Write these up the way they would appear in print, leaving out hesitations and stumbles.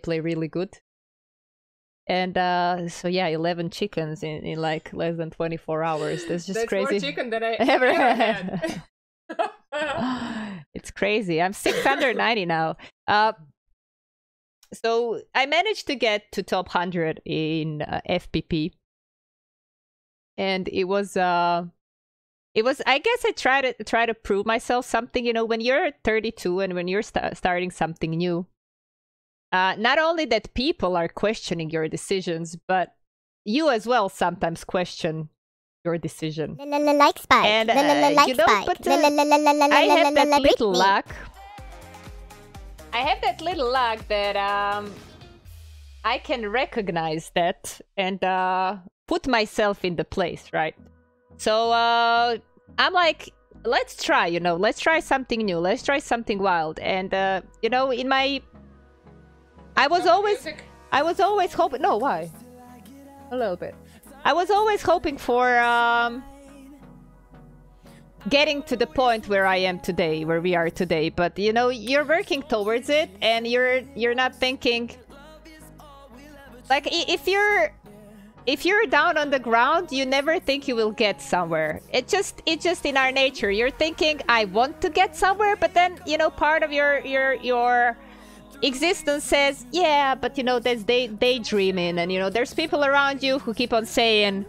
play really good. And so yeah, 11 chickens in like less than 24 hours. That's just crazy. That's more chicken than I ever had. It's crazy. I'm 690 now. So I managed to get to top 100 in FPP, and it was I guess I try to prove myself something. You know, when you're 32 and when you're starting something new, not only that people are questioning your decisions, but you as well sometimes question your decision. Like Spike. And Like you know, Spike. but I have that little Britney. luck. I have that little luck that I can recognize that and put myself in the place, right? So I'm like, let's try, you know, let's try something new, let's try something wild. And you know, in my, I was always hoping. No, why? A little bit. I was always hoping for getting to the point where I am today, where we are today. But you know, you're working towards it, and you're not thinking. Like if you're down on the ground, you never think you will get somewhere. It's just in our nature. You're thinking, I want to get somewhere, but then you know, part of your existence says, yeah, but you know, there's daydreaming, and you know, there's people around you who keep on saying,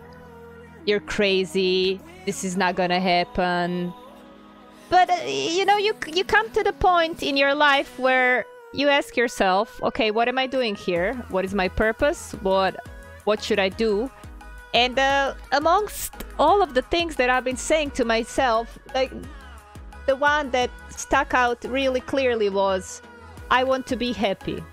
you're crazy, this is not gonna happen. But you know, you come to the point in your life where you ask yourself, okay, what am I doing here? What is my purpose? What should I do? And amongst all of the things that I've been saying to myself, like the one that stuck out really clearly was, I want to be happy,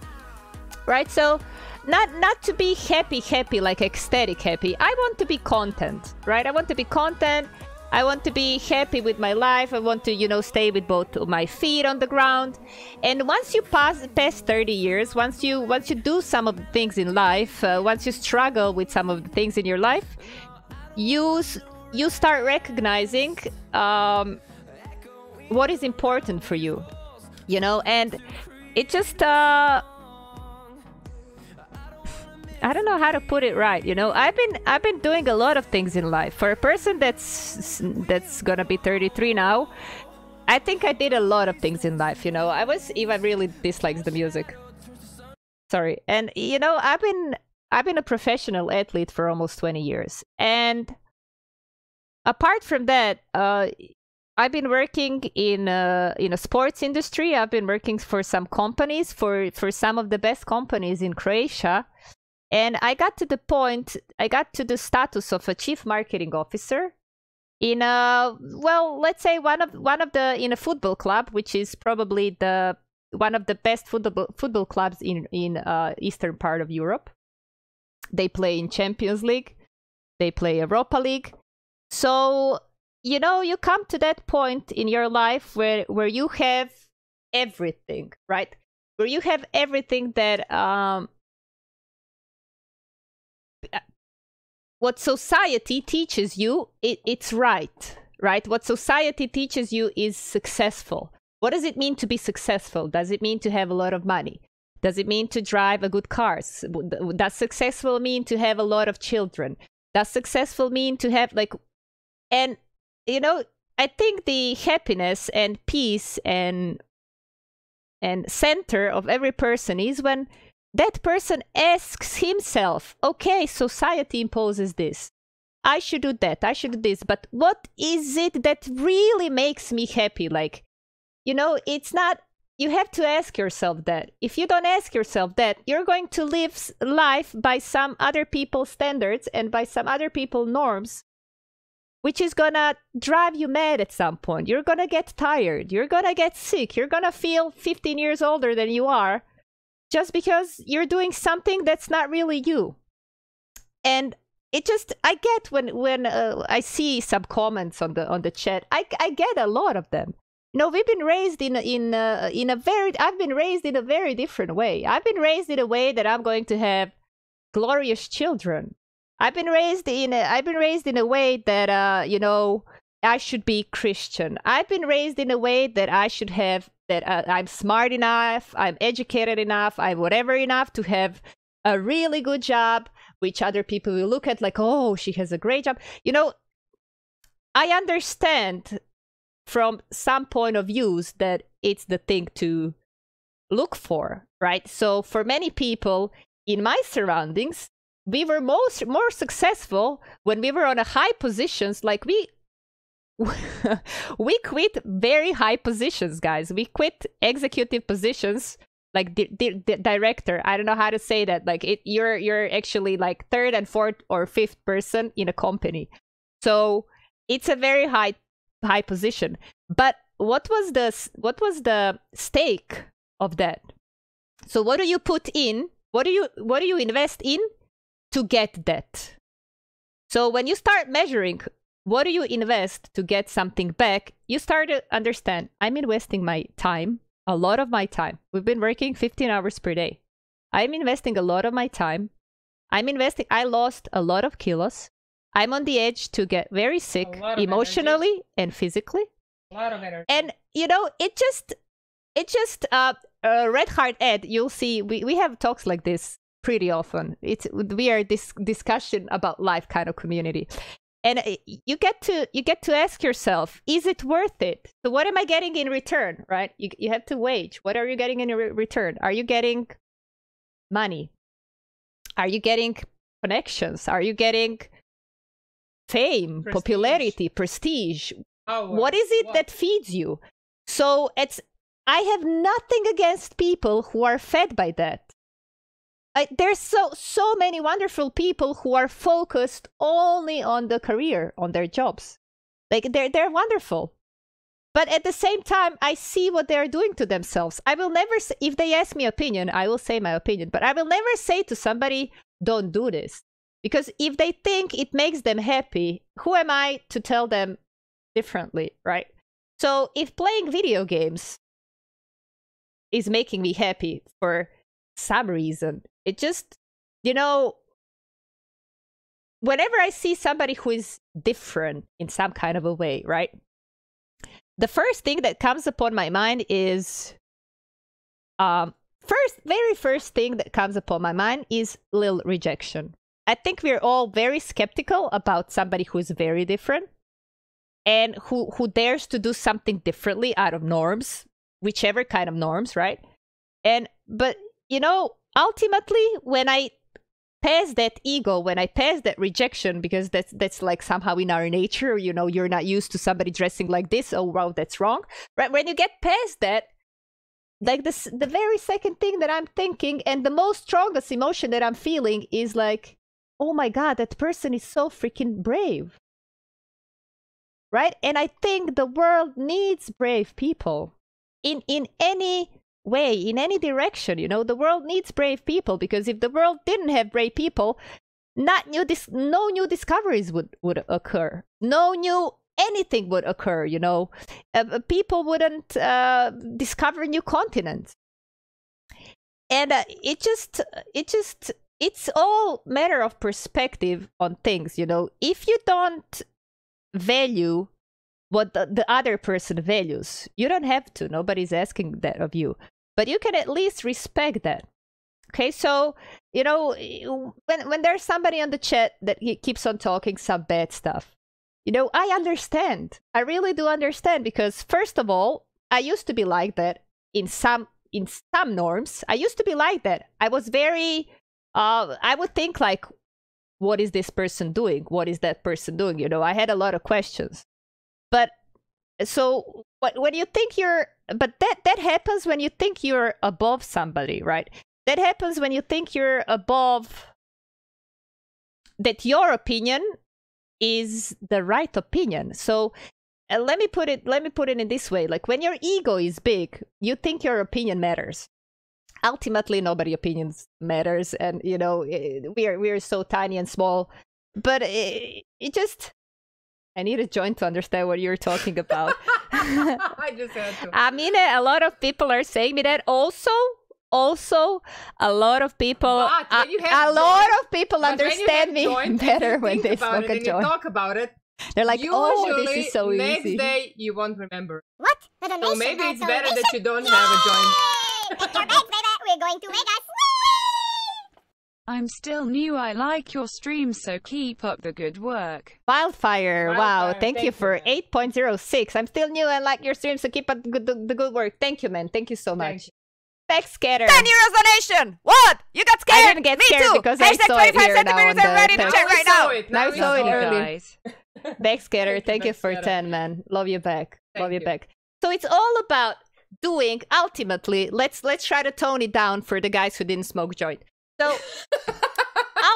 right? So not to be happy, like ecstatic happy. I want to be content, right? I want to be content. I want to be happy with my life. I want to, you know, stay with both of my feet on the ground. And once you pass 30 years, once you do some of the things in life, once you struggle with some of the things in your life, you start recognizing what is important for you, you know. And it just I don't know how to put it right, you know. I've been doing a lot of things in life. For a person that's gonna be 33 now, I think I did a lot of things in life, you know. Eva really dislikes the music. Sorry. And you know, I've been a professional athlete for almost 20 years. And apart from that, I've been working in a sports industry. I've been working for some companies, for some of the best companies in Croatia. And I got to the status of a chief marketing officer in let's say one of the, in a football club, which is probably one of the best football clubs in eastern part of Europe. They play in Champions League, they play Europa League. So, you know, you come to that point in your life where you have everything, right? Where you have everything that what society teaches you, it's right? What society teaches you is successful. What does it mean to be successful? Does it mean to have a lot of money? Does it mean to drive a good cars? Does successful mean to have a lot of children? Does successful mean to have like... And, you know, I think the happiness and peace and center of every person is when that person asks himself, okay, society imposes this. I should do that. I should do this. But what is it that really makes me happy? Like, you know, it's not... You have to ask yourself that. If you don't ask yourself that, you're going to live life by some other people's standards and by some other people's norms, which is gonna drive you mad at some point. You're gonna get tired. You're gonna get sick. You're gonna feel 15 years older than you are, just because you're doing something that's not really you. And it just, I get when I see some comments on the chat, I get a lot of them. You know, we've been raised I've been raised in a very different way. I've been raised in a way that I'm going to have glorious children. I've been raised in a way that you know, I should be Christian. I've been raised in a way that I should have that I'm smart enough, I'm educated enough, I'm whatever enough to have a really good job, which other people will look at like, oh, she has a great job. You know, I understand from some point of views that it's the thing to look for, right? So for many people in my surroundings, we were more successful when we were on a high positions. Like we quit very high positions, guys. We quit executive positions, like the director. I don't know how to say that. Like you're actually like third and fourth or fifth person in a company. So it's a very high position. But what was the stake of that? So what do you put in? What do you invest in to get that? So when you start measuring what do you invest to get something back, you start to understand, I'm investing my time, a lot of my time. We've been working 15 hours per day. I'm investing a lot of my time. I lost a lot of kilos. I'm on the edge to get very sick emotionally and physically. A lot of energy. And, you know, it just Red Heart Ed, you'll see, we have talks like this pretty often. We are this discussion about life kind of community. And you get to ask yourself, is it worth it? So what am I getting in return, right? You have to wage. What are you getting in return? Are you getting money? Are you getting connections? Are you getting fame, popularity, prestige? What is it that feeds you? So I have nothing against people who are fed by that. There's so many wonderful people who are focused only on the career, on their jobs. Like they're wonderful. But at the same time, I see what they're doing to themselves. I will never say, if they ask me opinion, I will say my opinion. But I will never say to somebody, don't do this. Because if they think it makes them happy, who am I to tell them differently, right? So if playing video games is making me happy for some reason, it just, you know, whenever I see somebody who is different in some kind of a way, right? The first thing that comes upon my mind is, very first thing that comes upon my mind is little rejection. I think we're all very skeptical about somebody who's very different and who dares to do something differently out of norms, whichever kind of norms, right? But you know, ultimately, when I pass that ego, when I pass that rejection, because that's like somehow in our nature, you know, you're not used to somebody dressing like this. Oh, wow, that's wrong. Right? When you get past that, like the very second thing that I'm thinking and the most strongest emotion that I'm feeling is like, oh my God, that person is so freaking brave. Right? And I think the world needs brave people in any way, in any direction. You know, the world needs brave people, because if the world didn't have brave people, no new discoveries would occur. No new anything would occur, you know. People wouldn't discover new continents. And it's all matter of perspective on things, you know. If you don't value what the other person values, you don't have to. Nobody's asking that of you. But you can at least respect that. Okay, so, you know, when there's somebody on the chat that he keeps on talking some bad stuff, you know, I understand. I really do understand, because first of all, I used to be like that in some norms. I used to be like that. I was very, I would think like, what is this person doing? What is that person doing? You know, I had a lot of questions. But so when you think but that happens when you think you're above somebody, right? That happens when you think you're above, that your opinion is the right opinion. So let me put it in this way. Like when your ego is big, you think your opinion matters. Ultimately, nobody's opinions matters, and you know, we are so tiny and small. But it just, I need a joint to understand what you're talking about. I just had to. I mean, a lot of people are saying me that. Also, a lot of people, understand me better when they smoke a joint. You talk about it. They're like, usually, oh, this is so next easy. Next day, you won't remember. What? a donation. So maybe it's so better they that should- you don't have a joint. Yay! Pick your bags, baby. We're going to Vegas. I'm still new. I like your stream, so keep up the good work. Wildfire. Wow. Wildfire, Thank you thank you, for man. 8.06. I'm still new and like your stream, so keep up the good work. Thank you, man. Thank you so Thank much. Backscatter. 10 euros donation! What? You got scared? I didn't get Me scared too! because I Hashtag saw it 25 here now centimeters on and ready the to text. check right now! Now we saw it saw earlier. Guys. Backscatter, thank you for Backscatter. 10, man. Love you back. Love Thank you you. back. So it's all about doing, ultimately, let's try to tone it down for the guys who didn't smoke joint. So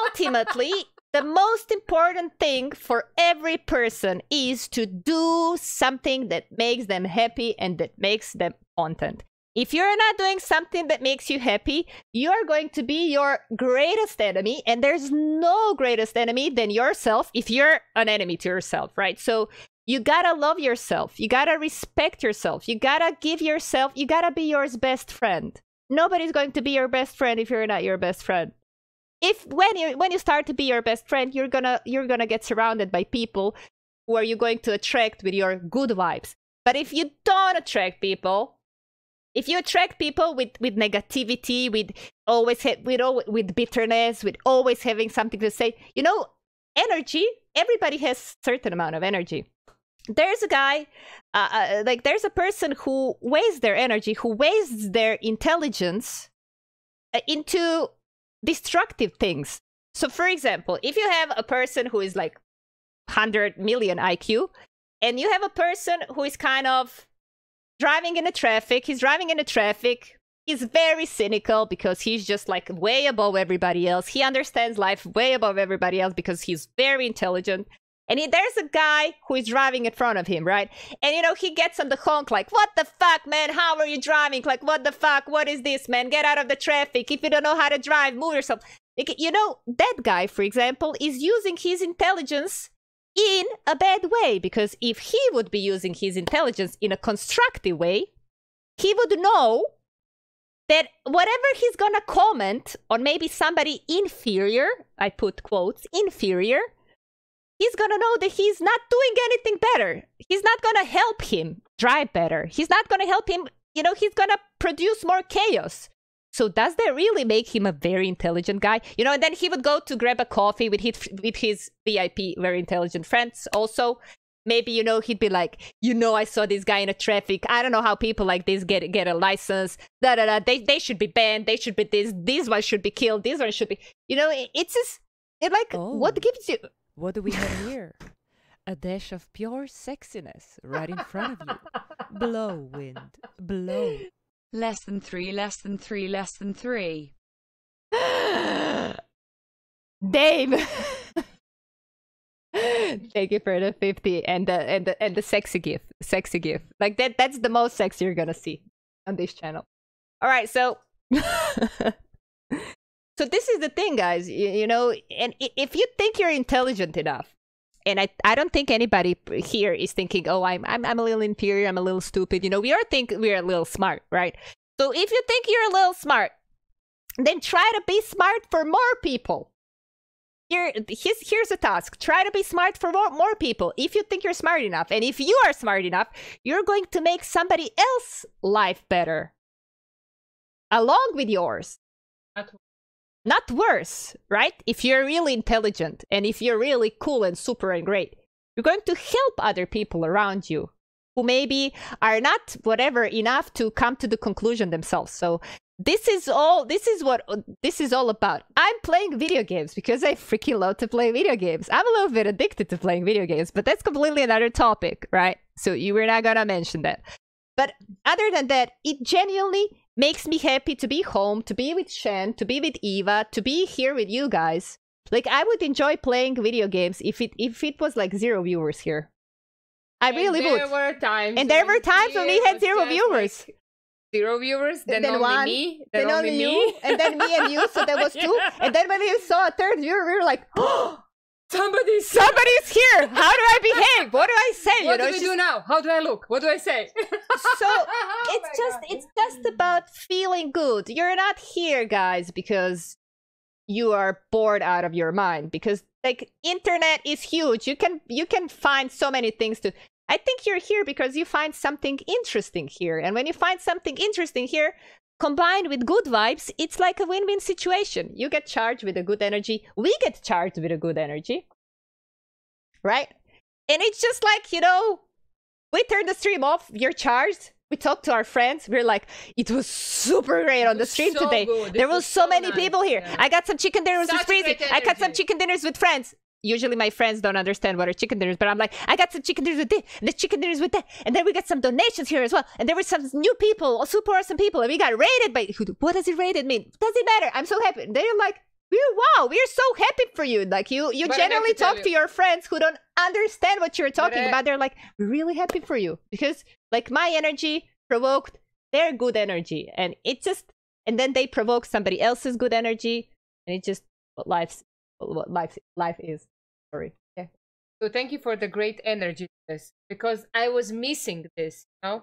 ultimately, the most important thing for every person is to do something that makes them happy and that makes them content. If you're not doing something that makes you happy, you are going to be your greatest enemy, and there's no greatest enemy than yourself if you're an enemy to yourself, right? So you gotta love yourself. You gotta respect yourself. You gotta give yourself, you gotta be your best friend. Nobody's going to be your best friend if you're not your best friend. If when you start to be your best friend, you're gonna get surrounded by people who are you going to attract with your good vibes. But if you don't attract people, if you attract people with negativity, with bitterness, with always having something to say, energy. Everybody has a certain amount of energy. There's a guy, there's a person who wastes their energy, who wastes their intelligence into destructive things. So, for example, if you have a person who is like 100 million IQ, and you have a person who is kind of driving in the traffic, he's very cynical because he's just like way above everybody else. He understands life way above everybody else because he's very intelligent. And there's a guy who is driving in front of him, right? And, he gets on the honk like, what the fuck, man? How are you driving? Like, what the fuck? What is this, man? Get out of the traffic. If you don't know how to drive, move yourself. Like, that guy, for example, is using his intelligence in a bad way, because if he would be using his intelligence in a constructive way, he would know that whatever he's gonna comment on maybe somebody inferior, I put quotes, inferior, he's gonna know that he's not doing anything better. He's not gonna help him drive better. He's not gonna help him, he's gonna produce more chaos. So does that really make him a very intelligent guy? And then he would go to grab a coffee with his VIP, very intelligent friends also. Maybe, he'd be like, I saw this guy in a traffic. I don't know how people like this get a license. They should be banned. They should be this. This one should be killed. This one should be, it's just, what gives you... What do we have here? A dash of pure sexiness right in front of you. Blow, wind, blow. Less than 3, less than 3, less than 3. Dave! Thank you for the 50 and the sexy gift. Sexy gift. Like that's the most sexy you're gonna see on this channel. Alright, so so this is the thing, guys, and if you think you're intelligent enough, and I don't think anybody here is thinking, oh, I'm a little inferior, I'm a little stupid. We all think we're a little smart, right? So if you think you're a little smart, then try to be smart for more people. Here's a task. Try to be smart for more people if you think you're smart enough. And if you are smart enough, you're going to make somebody else's life better along with yours. Not worse, right? If you're really intelligent and if you're really cool and super and great, you're going to help other people around you who maybe are not whatever enough to come to the conclusion themselves. So this is what this is all about. I'm playing video games because I freaking love to play video games. I'm a little bit addicted to playing video games, but that's completely another topic, right? So you were not gonna mention that. But other than that, it genuinely makes me happy to be home, to be with Shen, to be with Eva, to be here with you guys. Like, I would enjoy playing video games if it was like 0 viewers here. I really would. There were times. And there were times when we had 0 viewers. Like 0 viewers, then only one, me, then only me. you, and then me and you, so that was 2. And then when you saw a 3rd viewer, we were like, oh, Somebody's somebody's here. How do I behave? What do I say? What do we do now? How do I look? What do I say? So it's just about feeling good. You're not here, guys, because you are bored out of your mind. Because like internet is huge. You can find so many things to. I think you're here because you find something interesting here. And when you find something interesting here, combined with good vibes, it's like a win-win situation. You get charged with a good energy. We get charged with a good energy. Right? And it's just like, you know, we turn the stream off, you're charged. We talk to our friends. We're like, it was super great on the stream so today. good. There was so many nice. people here. Yeah. I got some chicken dinners with Such Freezy. great I got some energy. chicken dinners with friends. Usually my friends don't understand what are chicken dinners, but I'm like, I got some chicken dinners with this, and the chicken dinners with that. And then we got some donations here as well. And there were some new people, super awesome people. And we got rated by, what does it rated mean? Doesn't matter. I'm so happy. They're like, we're so happy for you. Like you But I have generally to tell talk to your friends who don't understand what you're talking I- about. They're like, we're really happy for you. Because like my energy provoked their good energy. And it just, and then they provoke somebody else's good energy. And it just, what life is. Sorry. Yeah. So thank you for the great energy to this, because I was missing this, you know?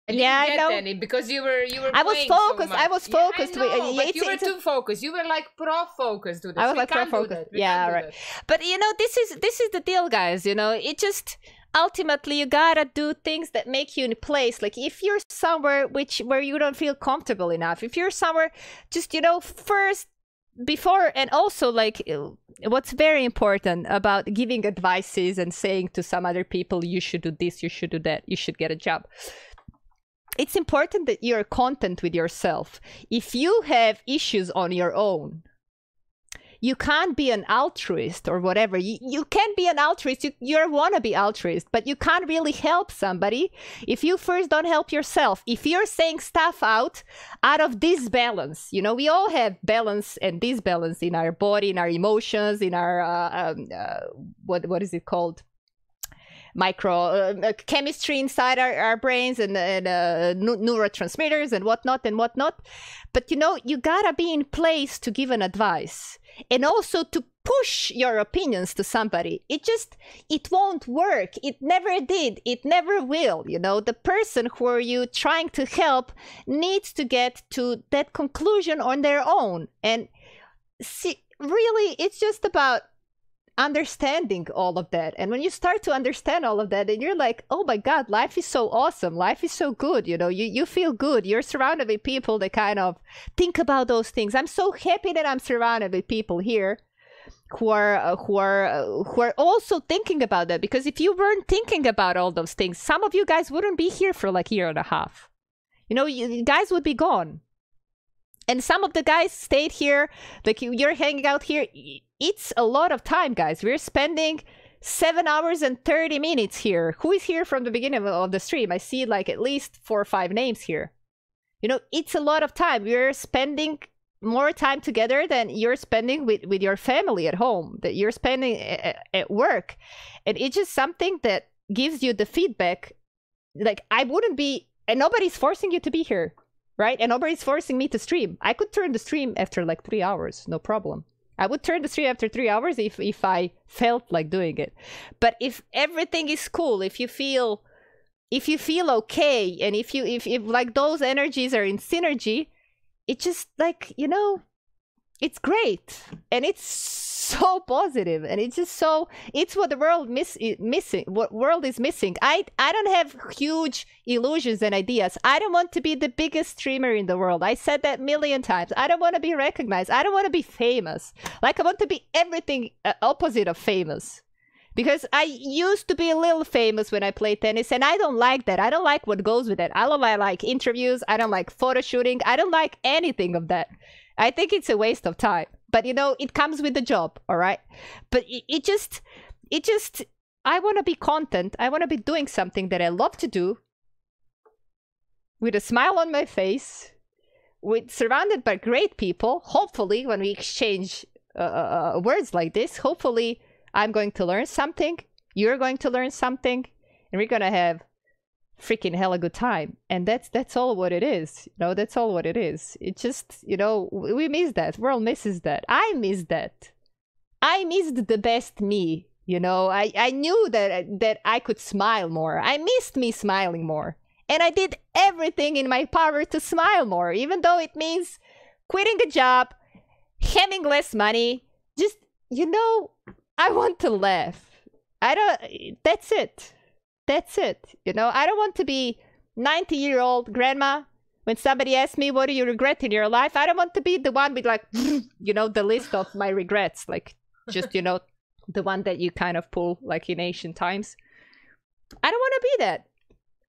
I didn't Yeah, I get know. any because you were I was playing so focused. much. I was focused. Yeah, I know, but It's- you were it's a- too focused. You were like pro-focused to this. I was We like can't do pro-focused. that. We Yeah, can't do right. that. But you know, this is the deal, guys. You know, it just ultimately you gotta do things that make you in place. Like if you're somewhere where you don't feel comfortable enough, if you're somewhere, just you know, first before and also like what's very important about giving advices and saying to some other people, you should do this, you should do that, you should get a job. It's important that you're content with yourself. If you have issues on your own, you can't be an altruist or whatever. You can be an altruist. You want to be altruist, but you can't really help somebody if you first don't help yourself. If you're saying stuff out of disbalance, you know, we all have balance and disbalance in our body, in our emotions, in our, what is it called? Micro chemistry inside our brains and neurotransmitters and whatnot. But you know, you gotta be in place to give an advice and also to push your opinions to somebody. It won't work. It never did. It never will. You know, the person who are you trying to help needs to get to that conclusion on their own. And see, really, it's just about understanding all of that. And when you start to understand all of that, then you're like, oh my God, life is so awesome. Life is so good. You know, you feel good. You're surrounded with people that kind of think about those things. I'm so happy that I'm surrounded with people here who are also thinking about that, because if you weren't thinking about all those things, some of you guys wouldn't be here for like a year and a half. You know, you guys would be gone. And some of the guys stayed here, like you're hanging out here. It's a lot of time, guys. We're spending 7 hours and 30 minutes here. Who is here from the beginning of the stream? I see like at least 4 or 5 names here. You know, it's a lot of time. We're spending more time together than you're spending with your family at home, that you're spending at work. And it's just something that gives you the feedback. Like I wouldn't be, and nobody's forcing you to be here. Right? And nobody's forcing me to stream. I could turn the stream after like 3 hours, no problem. I would turn the stream after 3 hours if I felt like doing it. But if everything is cool, if you feel okay, and if like those energies are in synergy, it just like, you know, it's great. And it's so positive, and it's just so, it's what the world missing, what world is missing. I don't have huge illusions and ideas. I don't want to be the biggest streamer in the world. I said that a million times. I don't want to be recognized. I don't want to be famous. Like I want to be everything opposite of famous, because I used to be a little famous when I played tennis, and I don't like that. I don't like what goes with that. I don't like interviews. I don't like photo shooting. I don't like anything of that. I think it's a waste of time. But, you know, it comes with the job, all right? But it just, I want to be content. I want to be doing something that I love to do with a smile on my face, surrounded by great people. Hopefully, when we exchange words like this, hopefully I'm going to learn something. You're going to learn something. And we're going to have freaking hella good time. And that's all what it is. You know, that's all what it is. It just, you know, we miss that. World misses that. I miss that. I missed the best me. You know, I knew that I could smile more. I missed me smiling more. And I did everything in my power to smile more, even though it means quitting a job, having less money. Just, you know, I want to laugh. That's it. That's it. You know, I don't want to be 90-year-old grandma. When somebody asks me, what do you regret in your life? I don't want to be the one with like, you know, the list of my regrets. Like just, you know, the one that you kind of pull like in ancient times. I don't want to be that.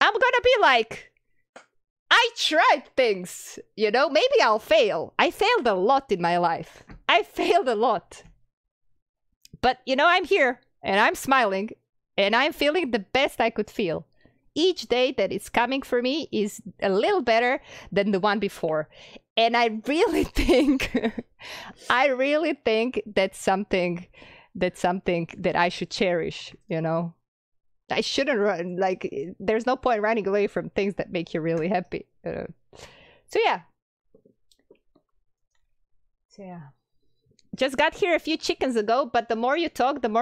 I'm going to be like, I tried things, you know, maybe I'll fail. I failed a lot in my life. I failed a lot. But, you know, I'm here and I'm smiling and I'm feeling the best I could feel. Each day that is coming for me is a little better than the one before. And I really think, that's something that I should cherish, you know. I shouldn't run, like, there's no point running away from things that make you really happy. So yeah. Just got here a few chickens ago, but the more you talk, the more